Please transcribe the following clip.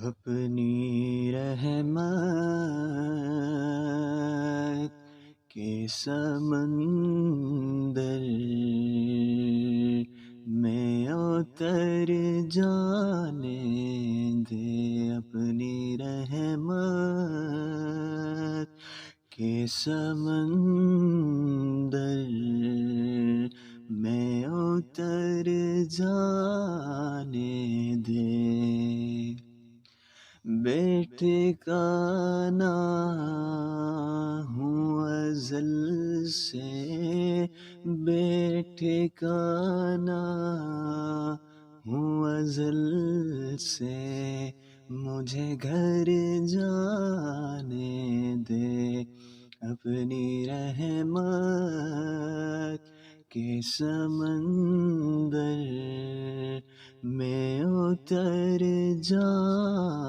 اپنی رحمت کے سمندر میں اتر جانے دے، اپنی رحمت کے سمندر میں اتر جانے دے۔ بیٹے کا نہ ہوں ازل سے، بیٹے کا نہ ہوں ازل سے، مجھے گھر جانے دے، اپنی رحمت کے سمندر میں اتر جانے